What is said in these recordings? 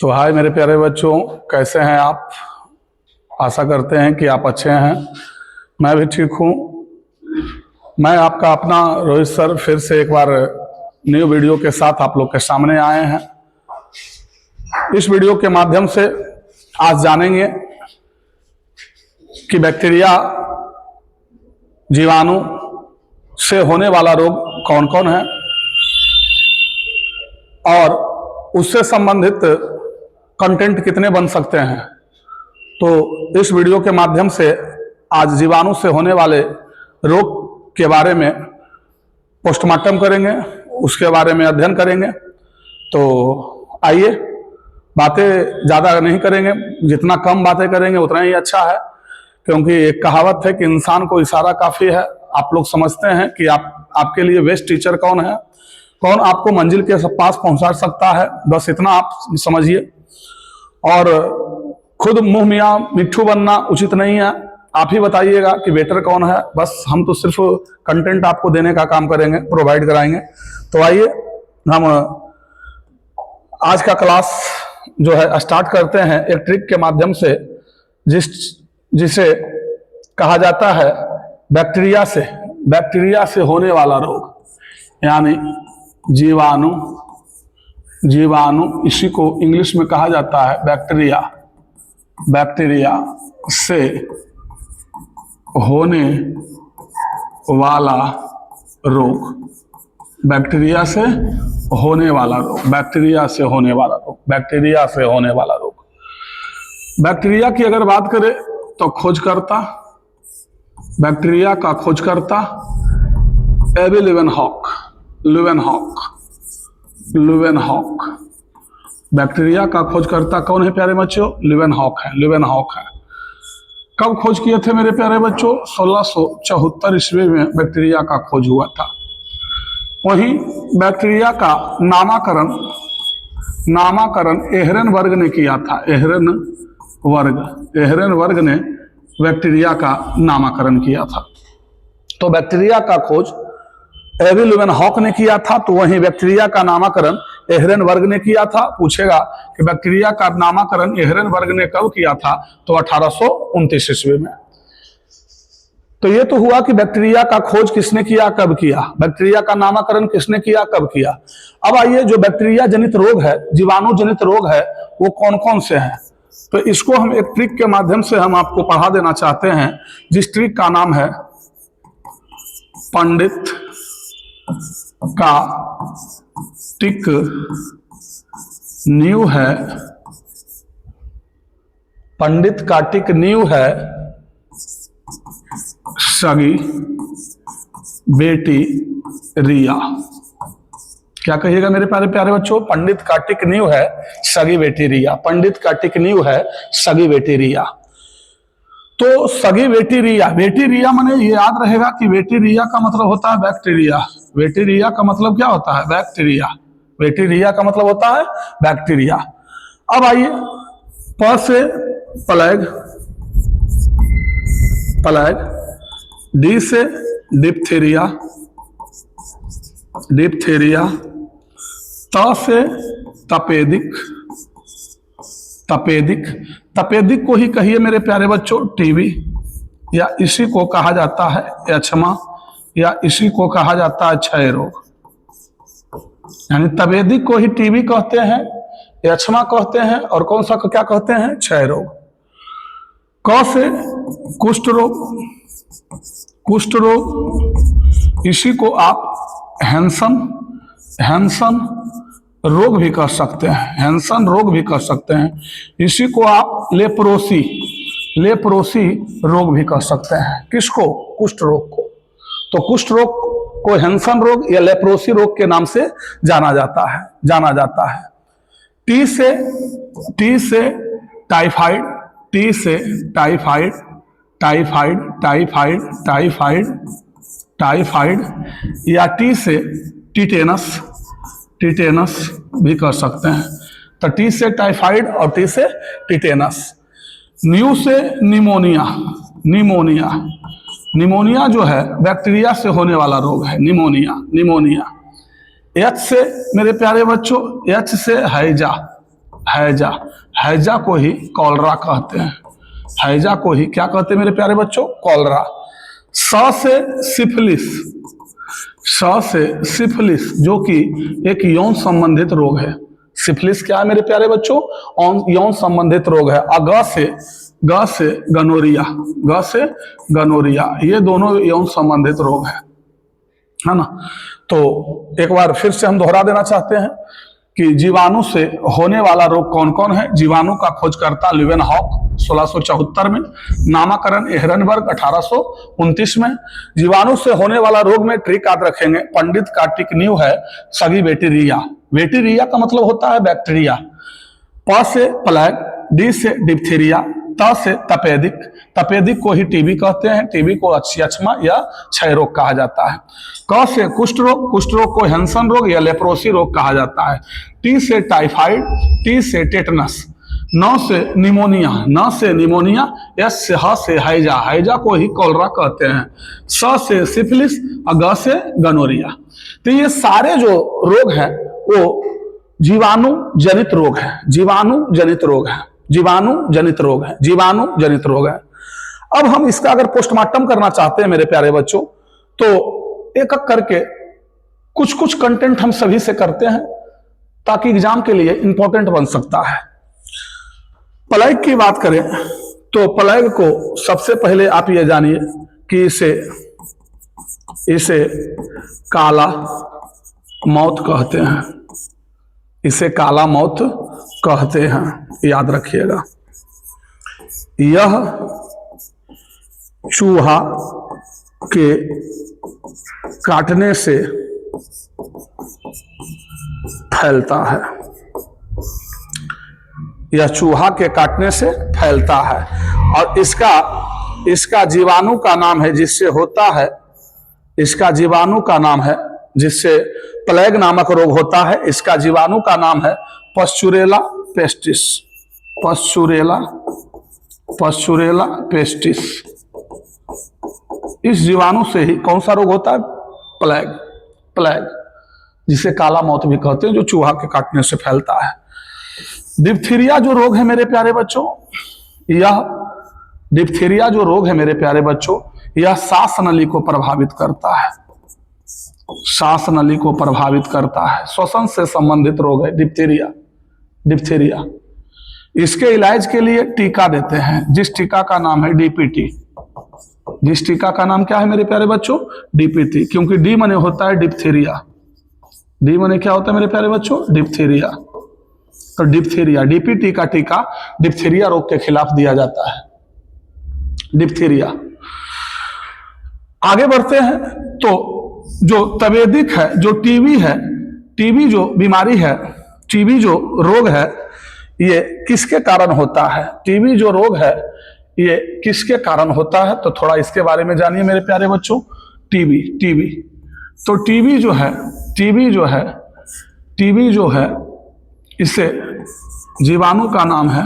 तो हाय मेरे प्यारे बच्चों, कैसे हैं आप। आशा करते हैं कि आप अच्छे हैं। मैं भी ठीक हूँ। मैं आपका अपना रोहित सर फिर से एक बार न्यू वीडियो के साथ आप लोग के सामने आए हैं। इस वीडियो के माध्यम से आज जानेंगे कि बैक्टीरिया जीवाणु से होने वाला रोग कौन कौन है और उससे संबंधित कंटेंट कितने बन सकते हैं। तो इस वीडियो के माध्यम से आज जीवाणु से होने वाले रोग के बारे में पोस्टमार्टम करेंगे, उसके बारे में अध्ययन करेंगे। तो आइए, बातें ज़्यादा नहीं करेंगे, जितना कम बातें करेंगे उतना ही अच्छा है, क्योंकि एक कहावत है कि इंसान को इशारा काफ़ी है। आप लोग समझते हैं कि आपके लिए बेस्ट टीचर कौन है, कौन आपको मंजिल के पास पहुंचा सकता है, बस इतना आप समझिए। और खुद मुंह मियाँ मिट्ठू बनना उचित नहीं है। आप ही बताइएगा कि बेटर कौन है। बस हम तो सिर्फ कंटेंट आपको देने का काम करेंगे, प्रोवाइड कराएंगे। तो आइए हम आज का क्लास जो है स्टार्ट करते हैं एक ट्रिक के माध्यम से, जिसे कहा जाता है बैक्टीरिया से होने वाला रोग, यानी जीवाणु। इसी को इंग्लिश में कहा जाता है बैक्टीरिया से होने वाला रोग। बैक्टीरिया से होने वाला रोग। बैक्टीरिया की अगर बात करें तो खोजकर्ता, बैक्टीरिया का खोजकर्ता एबी ल्यूवेनहॉक। बैक्टीरिया का खोजकर्ता कौन है प्यारे बच्चों? ल्यूवेनहॉक है। कब खोज किए थे मेरे प्यारे बच्चों? 1674 ईस्वी में बैक्टीरिया का खोज हुआ था। वहीं बैक्टीरिया का नामाकरण एहरेनबर्ग ने किया था। एहरेनबर्ग ने बैक्टीरिया का नामाकरण किया था। तो बैक्टीरिया का खोज एबी ल्यूवेनहॉक ने किया था, तो वहीं बैक्टीरिया का नामाकरण एहरेनबर्ग ने किया था। पूछेगा कि बैक्टीरिया का नामाकरण एहरेनबर्ग ने कब किया था? तो 1829 ईस्वी में। तो ये तो हुआ कि बैक्टीरिया का खोज किसने किया, कब किया। बैक्टीरिया का नामाकरण किसने किया, कब किया। अब आइए, जो बैक्टीरिया जनित रोग है, जीवाणु जनित रोग है, वो कौन कौन से हैं। तो इसको हम एक ट्रिक के माध्यम से हम आपको पढ़ा देना चाहते हैं, जिस ट्रिक का नाम है पंडित का टिक न्यू है। पंडित का टिक न्यू है सगी बेटी रिया। क्या कहिएगा मेरे प्यारे प्यारे बच्चों? पंडित का टिक न्यू है सगी बेटी रिया। पंडित का टिक न्यू है सगी बेटी रिया। तो सगी बेटी रिया माने ये याद रहेगा कि बेटी रिया का मतलब होता है बैक्टीरिया। बेटी रिया का मतलब क्या होता है? बैक्टीरिया। बेटी रिया का मतलब होता है बैक्टीरिया। अब आइए, प से प्लेग, डी से डिप्थीरिया, त से तपेदिक को ही कहिए मेरे प्यारे बच्चों टीबी, या इसी को कहा जाता है एचमा, या इसी को कहा जाता है क्षय रोग। यानी तपेदिक को ही टीबी कहते हैं, एचमा कहते हैं, और कौन सा को क्या कहते हैं? क्षय रोग। क से कुष्ठ रोग, इसी को आप हैंसन रोग भी कह सकते हैं। इसी को आप लेप्रोसी रोग भी कह सकते हैं। किसको? कुष्ठ रोग को। तो कुष्ठ रोग को हैंसन रोग या लेप्रोसी रोग के नाम से जाना जाता है। टी से टाइफाइड, या टी से टिटेनस भी कर सकते हैं। तो टी से टाइफाइड और टी से टिटेनस। न्यू से निमोनिया जो है बैक्टीरिया से होने वाला रोग है, निमोनिया। एच से मेरे प्यारे बच्चों, एच से हैजा, हैजा, हैजा को ही कॉलरा कहते हैं। हैजा को ही क्या कहते हैं मेरे प्यारे बच्चों? कॉलरा। स से सिफिलिस, स से सिफिलिस जो कि एक यौन संबंधित रोग है। सिफिलिस क्या है मेरे प्यारे बच्चों? यौन संबंधित रोग है। ग से गनोरिया, ग से गनोरिया, ये दोनों यौन संबंधित रोग है ना। तो एक बार फिर से हम दोहरा देना चाहते हैं कि जीवाणु से होने वाला रोग कौन कौन है। जीवाणु का खोजकर्ता ल्यूवेनहॉक 1674 में, नामकरण एहरनबर्ग 1829 में। जीवाणु से होने वाला रोग में ट्रिक याद रखेंगे, पंडित का टिक न्यू है सगी बैक्टीरिया। बैक्टीरिया का मतलब होता है बैक्टीरिया। प से प्लेग, डी से डिप्थीरिया, त से तपेदिक, तपेदिक को ही टीबी कहते हैं, टीबी को अक्षमा या क्षय रोग कहा जाता है। क से कुष्ठ रोग, कुष्ठ रोग को हैंसन रोग या लेप्रोसी रोग कहा जाता है। टी से टाइफाइड, टी से टेटनस। न से निमोनिया, न से निमोनिया। एस से ह से हैजा, हैजा को ही कॉलरा कहते हैं। स से सिफिलिस और ग से गनोरिया। तो ये सारे जो रोग हैं वो जीवाणु जनित रोग है, जीवाणु जनित रोग है, जीवाणु जनित रोग है, जीवाणु जनित रोग है। अब हम इसका अगर पोस्टमार्टम करना चाहते हैं मेरे प्यारे बच्चों, तो एक एक करके कुछ कुछ कंटेंट हम सभी से करते हैं ताकि एग्जाम के लिए इंपॉर्टेंट बन सकता है। प्लेग की बात करें तो प्लेग को सबसे पहले आप ये जानिए कि इसे काला मौत कहते हैं, इसे काला मौत कहते हैं, याद रखिएगा। यह चूहा के काटने से फैलता है, यह चूहा के काटने से फैलता है। और इसका जीवाणु का नाम है जिससे होता है, इसका जीवाणु का नाम है जिससे प्लेग नामक रोग होता है, इसका जीवाणु का नाम है पस्चुरेला पेस्टिस, पस्चुरेला पेस्टिस। इस जीवाणु से ही कौन सा रोग होता है? प्लेग, जिसे काला मौत भी कहते हैं, जो चूहा के काटने से फैलता है। डिप्थीरिया जो रोग है मेरे प्यारे बच्चों, यह डिप्थीरिया जो रोग है मेरे प्यारे बच्चों, यह सांस नली को प्रभावित करता है, सांस नली को प्रभावित करता है। श्वसन से संबंधित रोग है डिप्थीरिया। इसके इलाज के लिए टीका देते हैं, जिस टीका का नाम है डीपीटी। जिस टीका का नाम क्या है मेरे प्यारे बच्चों? डीपीटी, क्योंकि डी मने होता है डिप्थीरिया। डी मने क्या होता है मेरे प्यारे बच्चों? डिप्थीरिया। तो डिप्थीरिया, डीपीटी का टीका डिप्थीरिया रोग के खिलाफ दिया जाता है। डिप्थीरिया। आगे बढ़ते हैं तो जो तपेदिक है, जो टीबी है, टीबी जो बीमारी है, टीबी जो रोग है, ये किसके कारण होता है? टीबी जो रोग है ये किसके कारण होता है? तो थोड़ा इसके बारे में जानिए मेरे प्यारे बच्चों। टीबी तो टीबी जो है इसे जीवाणु का नाम है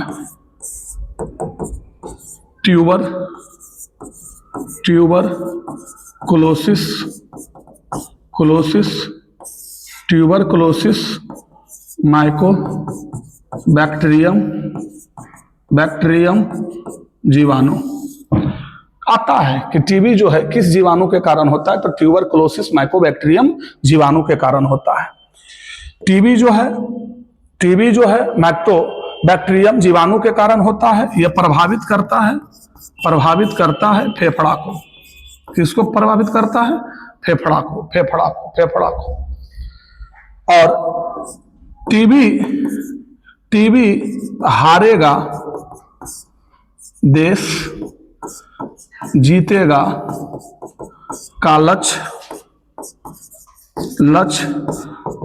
ट्यूबरकुलोसिस बैक्टीरियम जीवाणु आता है कि टीबी जो है किस जीवाणु के कारण होता है? तो ट्यूबरकुलोसिस माइकोबैक्टीरियम जीवाणु के कारण होता है। टीबी जो है माइकोबैक्टीरियम जीवाणु के कारण होता है। यह प्रभावित करता है फेफड़ा को। किसको प्रभावित करता है? फेफड़ा को। और टीबी हारेगा देश जीतेगा का लक्ष्य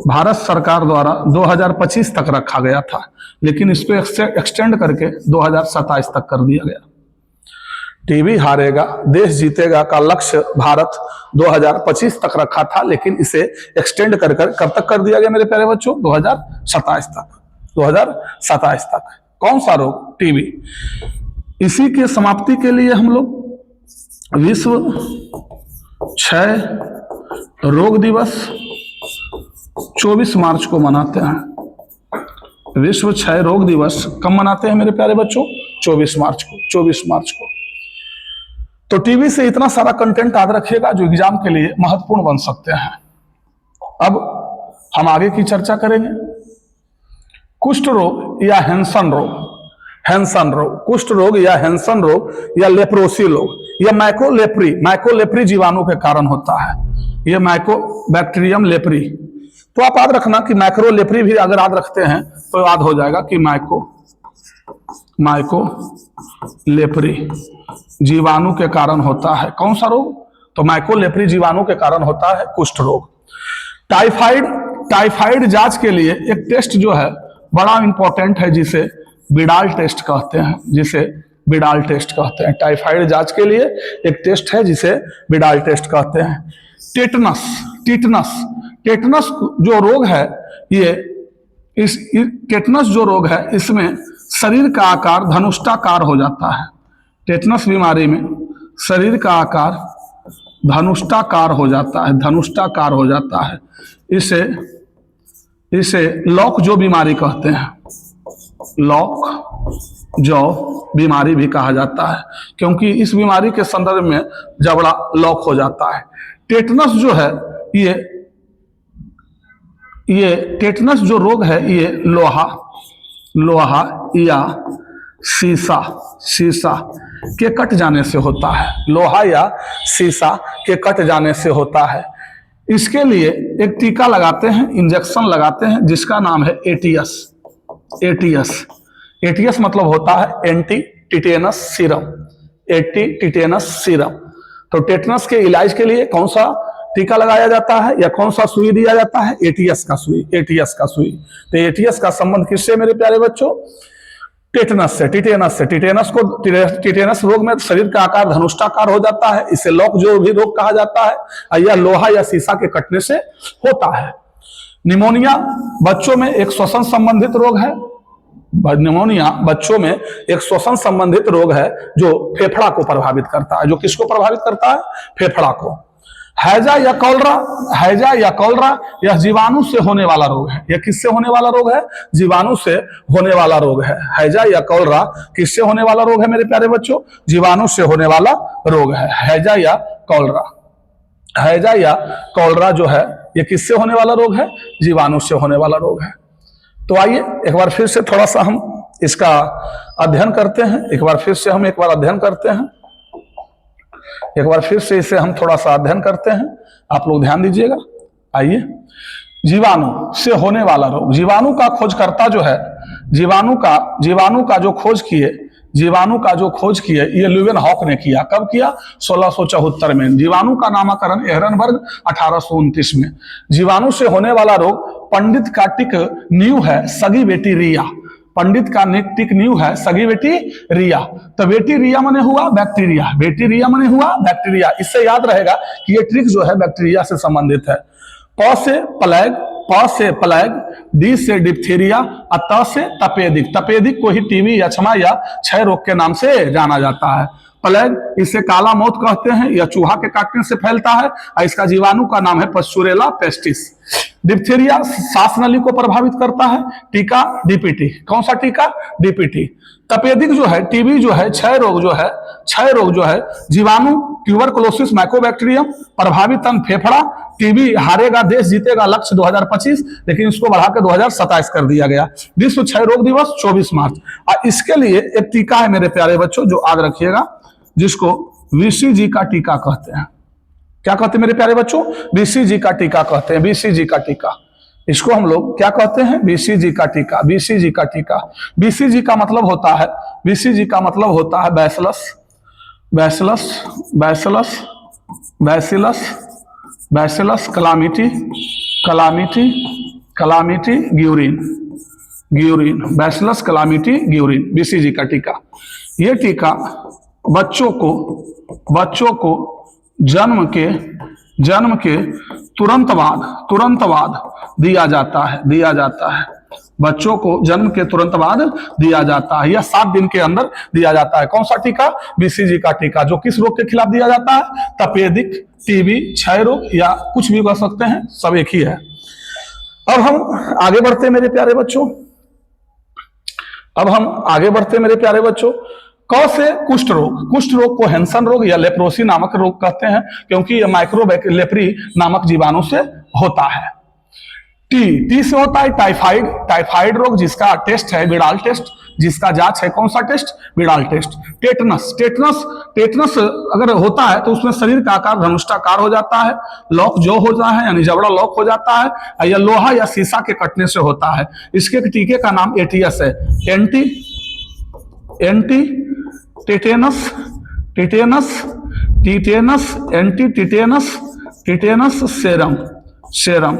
भारत सरकार द्वारा 2025 तक रखा गया था, लेकिन इसको एक्सटेंड करके 2027 तक कर दिया गया। टीबी हारेगा देश जीतेगा का लक्ष्य भारत 2025 तक रखा था, लेकिन इसे एक्सटेंड कर कब तक कर दिया गया मेरे प्यारे बच्चों? 2027 तक। कौन सा रोग? टीबी। इसी के समाप्ति के लिए हम लोग विश्व क्षय रोग दिवस 24 मार्च को मनाते हैं। विश्व क्षय रोग दिवस कब मनाते हैं मेरे प्यारे बच्चों? 24 मार्च को। 24 मार्च को। तो टीवी से इतना सारा कंटेंट याद रखिएगा जो एग्जाम के लिए महत्वपूर्ण बन सकते हैं। अब हम आगे की चर्चा करेंगे। कुष्ठ रोग या हैंसन रोग, हैंसन रोग, कुष्ठ रोग या हैंसन रोग या लेप्रोसी रोग, यह माइकोलेप्री जीवाणु के कारण होता है। यह माइकोबैक्टीरियम लेप्री। तो आप याद रखना कि माइक्रोलेप्री भी अगर याद रखते हैं तो याद हो जाएगा कि माइकोलेप्री जीवाणु के कारण होता है। कौन सा रोग? तो माइकोलेप्री जीवाणु के कारण होता है कुष्ठ रोग। टाइफाइड जांच के लिए एक टेस्ट जो है बड़ा इंपॉर्टेंट है, जिसे बिडाल टेस्ट कहते हैं, जिसे बिडाल टेस्ट कहते हैं। टाइफाइड जांच के लिए एक टेस्ट है जिसे बिडाल टेस्ट कहते हैं। टेटनस जो रोग है, ये टेटनस जो रोग है इसमें शरीर का आकार धनुष्टाकार हो जाता है। टेटनस बीमारी में शरीर का आकार धनुष्टाकार हो जाता है, धनुष्टाकार हो जाता है। इसे लॉक जो बीमारी कहते हैं, लॉक जो बीमारी भी कहा जाता है, क्योंकि इस बीमारी के संदर्भ में जबड़ा लॉक हो जाता है। टेटनस जो है ये टेटनस जो रोग है ये लोहा या शीशा के कट जाने से होता है। लोहा या शीशा के कट जाने से होता है। इसके लिए एक टीका लगाते हैं, इंजेक्शन लगाते हैं, जिसका नाम है एटीएस मतलब होता है एंटी टिटेनस सीरम। तो टेटनस के इलाज के लिए कौन सा टीका लगाया जाता है या कौन सा सुई दिया जाता है? एटीएस का सुई। तो एटीएस का संबंध किससे मेरे प्यारे बच्चों? टिटेनस से। टिटेनस रोग में शरीर का आकार धनुष्टाकार हो जाता है। इसे लॉक जो भी रोग कहा जाता है। यह लोहा या शीशा के कटने से होता है। निमोनिया बच्चों में एक श्वसन संबंधित रोग है। निमोनिया बच्चों में एक श्वसन संबंधित रोग है जो फेफड़ा को प्रभावित करता है। जो किसको प्रभावित करता है? फेफड़ा को। हैजा या कॉलरा यह जीवाणु से होने वाला रोग है। यह किससे होने वाला रोग है? जीवाणु से होने वाला रोग है। हैजा या कॉलरा किससे होने वाला रोग है मेरे प्यारे बच्चों? जीवाणु से होने वाला रोग है। हैजा या कॉलरा जो है यह किससे होने वाला रोग है? जीवाणु से होने वाला रोग है। तो आइए एक बार फिर से थोड़ा सा हम इसका अध्ययन करते हैं। एक बार फिर से इसे हम थोड़ा सा अध्ययन करते हैं। आप लोग ध्यान दीजिएगा। आइए, जीवाणु से होने वाला रोग। जीवाणु का खोजकर्ता जो है, जीवाणु का जो खोज किए ये ल्यूवेनहॉक ने किया। कब किया? 1674 में। जीवाणु का नामकरण एहरनबर्ग 1829 में। जीवाणु से होने वाला रोग पंडित का टिक न्यू है, सगी बेटी रिया। पंडित का टिक न्यू है, सगी बेटी रिया। तो बेटी रिया मने हुआ बैक्टीरिया, बेटी रिया मने हुआ बैक्टीरिया। इससे याद रहेगा कि ये ट्रिक जो है बैक्टीरिया से संबंधित है। प से प्लेग, डी से डिप्थीरिया और त से तपेदिक। तपेदिक को ही टीबी या क्षमा या क्षय रोग के नाम से जाना जाता है। प्लेग इसे काला मौत कहते हैं। यह चूहा के काटने से फैलता है और इसका जीवाणु का नाम है पश्चुरेला पेस्टिस। डिप्थीरिया सांस नली को प्रभावित करता है। टीका डीपीटी। कौन सा टीका? डीपीटी। तपेदिक जो है, टीबी जो है, क्षय रोग जो है जीवाणु ट्यूबरकुलोसिस माइकोबैक्टीरियम, प्रभावित अंग फेफड़ा। टीबी हारेगा देश जीतेगा लक्ष्य 2025, लेकिन इसको बढ़ा के 2027 कर दिया गया। विश्व क्षय रोग दिवस 24 मार्च। और इसके लिए एक टीका है मेरे प्यारे बच्चों जो याद रखिएगा, जिसको बीसीजी का टीका कहते हैं। क्या कहते हैं मेरे प्यारे बच्चों? बीसीजी का टीका कहते हैं। बीसीजी का टीका, इसको हम लोग क्या कहते हैं? बीसीजी का टीका। बीसीजी का टीका। बीसीजी का मतलब होता है, बीसीजी का मतलब होता है bacillus calamity Guérin. Bacillus calamity Guérin, BCG का टीका। ये टीका बच्चों को जन्म के तुरंत बाद दिया जाता है। बच्चों को जन्म के तुरंत बाद दिया जाता है। यह 7 दिन के अंदर दिया जाता है। कौन सा टीका? बीसीजी का टीका। जो किस रोग के खिलाफ दिया जाता है? तपेदिक, टीबी, क्षय रोग या कुछ भी कह सकते हैं, सब एक ही है। अब हम आगे बढ़ते हैं मेरे प्यारे बच्चों। अब हम आगे बढ़ते हैं मेरे प्यारे बच्चों। क से कुष्ठ रोग। कुष्ठ रोग को हैंसन रोग या लेप्रोसी नामक रोग कहते हैं, क्योंकि यह माइक्रोलेप्री नामक जीवाणु से होता है। टी से होता है टाइफाइड। टाइफाइड रोग जिसका टेस्ट है विडाल टेस्ट, जिसका जांच है कौन सा test? Widal test. Tetanus. Tetanus अगर होता है तो उसमें शरीर का आकार धनुष्टाकार हो जाता है, लॉक जो हो जाता है यानी जबड़ा लॉक हो जाता है, या लोहा या शीशा के कटने से होता है। इसके टीके का नाम एटीएस है, anti tetanus anti tetanus serum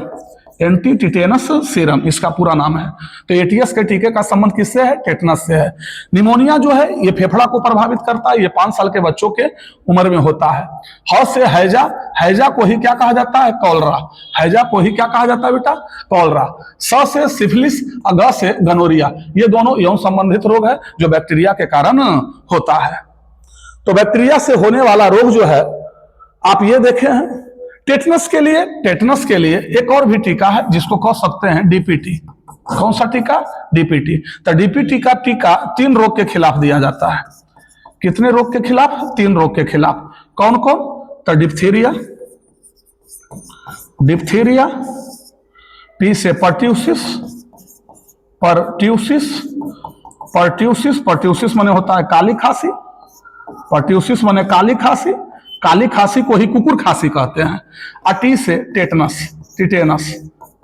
anti tetanus serum इसका पूरा नाम है। तो एटीएस के टीके का संबंध किससे है? टेटनस से है। निमोनिया जो है ये फेफड़ा को प्रभावित करता है, ये 5 साल के बच्चों के उम्र में होता है। ह से हैजा। हैजा को ही क्या कहा जाता है? कॉलरा। हैजा को ही क्या कहा जाता है बेटा? कॉलरा। स से सिफिलिस, ग से गनोरिया। ये दोनों यौन संबंधित रोग है जो बैक्टीरिया के कारण होता है। तो बैक्टीरिया से होने वाला रोग जो है आप ये देखे हैं। टेटनस के लिए एक और भी टीका है जिसको कह सकते हैं डीपीटी। कौन सा टीका? डीपीटी। तो डीपीटी का टीका 3 रोग के खिलाफ दिया जाता है। कितने रोग के खिलाफ? 3 रोग के खिलाफ। कौन कौन? तो डिप्थीरिया, पी से पर्ट्यूसिस माने होता है काली खांसी। पर्ट्यूसिस माने काली खांसी। काली खांसी को ही कुकुर खांसी कहते हैं। टी से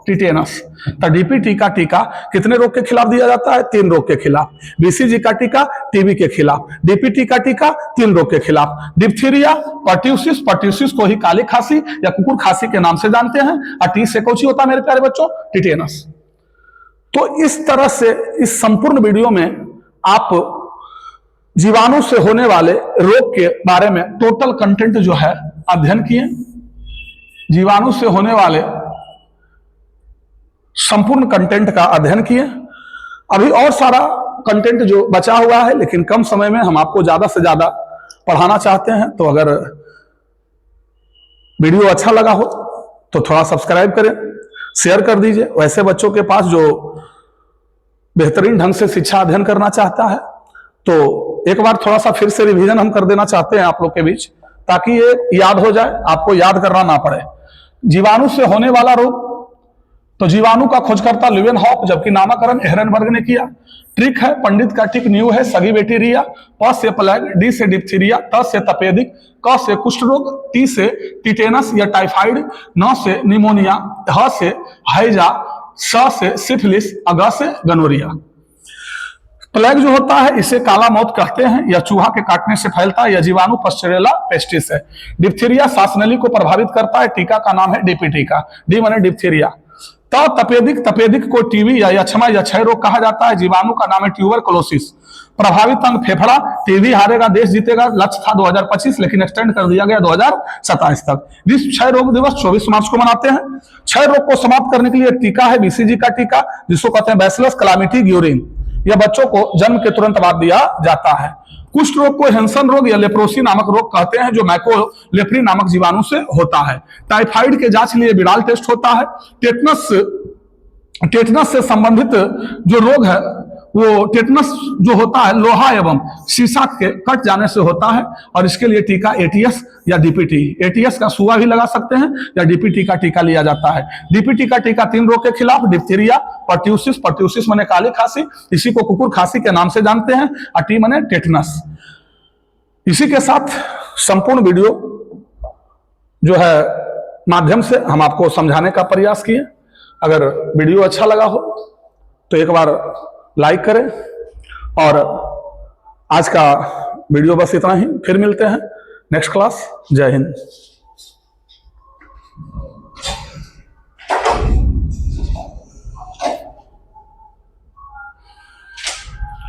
टिटेनस। तो डीपीटी का टीका कितने रोग के खिलाफ दिया जाता है? 3 रोग के खिलाफ। बीसीजी का टीका टीबी के खिलाफ। डीपीटी का टीका 3 रोग के खिलाफ। डिप्थीरिया, पर्ट्यूसिस को ही काली खांसी या कुकुर खांसी के नाम से जानते हैं। और टी से कौन सी होता है मेरे प्यारे बच्चों? टिटेनस। तो इस तरह से इस संपूर्ण वीडियो में आप जीवाणु से होने वाले रोग के बारे में टोटल कंटेंट जो है अध्ययन किए। जीवाणु से होने वाले संपूर्ण कंटेंट का अध्ययन किए। अभी और सारा कंटेंट जो बचा हुआ है, लेकिन कम समय में हम आपको ज्यादा से ज्यादा पढ़ाना चाहते हैं। तो अगर वीडियो अच्छा लगा हो तो थोड़ा सब्सक्राइब करें, शेयर कर दीजिए। वैसे बच्चों के पास जो बेहतरीन ढंग से शिक्षा अध्ययन करना चाहता है तो एक बार थोड़ा सा फिर से रिवीजन हम कर देना चाहते हैं आप लोग के बीच, ताकि ये याद हो जाए, आपको याद करना ना पड़े। जीवाणु से होने वाला रोग, तो जीवाणु का खोजकर्ता ल्यूवेनहॉक, जबकि नामकरण एहरनबर्ग ने किया। ट्रिक है, पंडित का टिक न्यू है, सगी बेटी रिया। प से प्लेग, डी से डिप्थीरिया, त से तपेदिक, क से कुष्ठ रोग, टी से टिटेनस या टाइफाइड, न से निमोनिया, ह से हैजा, स से सिफिलिस, अग से गनोरिया। प्लेग जो होता है इसे काला मौत कहते हैं, यह चूहा के काटने से फैलता है, यह जीवाणु पास्चुरेला पेस्टिस है। डिप्थीरिया श्वासनली को प्रभावित करता है, टीका का नाम है डीपीटी का। डी माने डिप्थीरिया। तपेदिक को टीबी या यक्षमा या क्षय रोग कहा जाता है, जीवाणु का नाम है ट्यूबरकुलोसिस। प्रभावित अंग फेफड़ा। टीबी हारेगा देश जीतेगा लक्ष्य था 2025, लेकिन एक्सटेंड कर दिया गया 2027 तक। विश्व क्षय रोग दिवस 24 मार्च को मनाते हैं। क्षय रोग को समाप्त करने के लिए टीका है बीसीजी का टीका, जिसको कहते हैं बैसिलस क्लामिटी ग्यूरिन। यह बच्चों को जन्म के तुरंत बाद दिया जाता है। कुष्ठ रोग को हैंसन रोग या लेप्रोसी नामक रोग कहते हैं, जो माइक्रोलेप्री नामक जीवाणु से होता है। टाइफाइड के जांच के लिए विडाल टेस्ट होता है। टेटनस से संबंधित जो रोग है वो टेटनस जो होता है लोहा एवं शीशा के कट जाने से होता है, और इसके लिए टीका एटीएस या डीपीटी। एटीएस का सुआ भी लगा सकते हैं या डीपीटी का टीका लिया जाता है। डीपीटी का टीका 3 रोग के खिलाफ। डिप्थीरिया, पर्ट्यूसिस माने काली खांसी, इसी को कुकुर खांसी के नाम से जानते हैं, और टी माने टेटनस। इसी के साथ संपूर्ण वीडियो जो है माध्यम से हम आपको समझाने का प्रयास किए। अगर वीडियो अच्छा लगा हो तो एक बार लाइक करें। और आज का वीडियो बस इतना ही, फिर मिलते हैं नेक्स्ट क्लास। जय हिंद।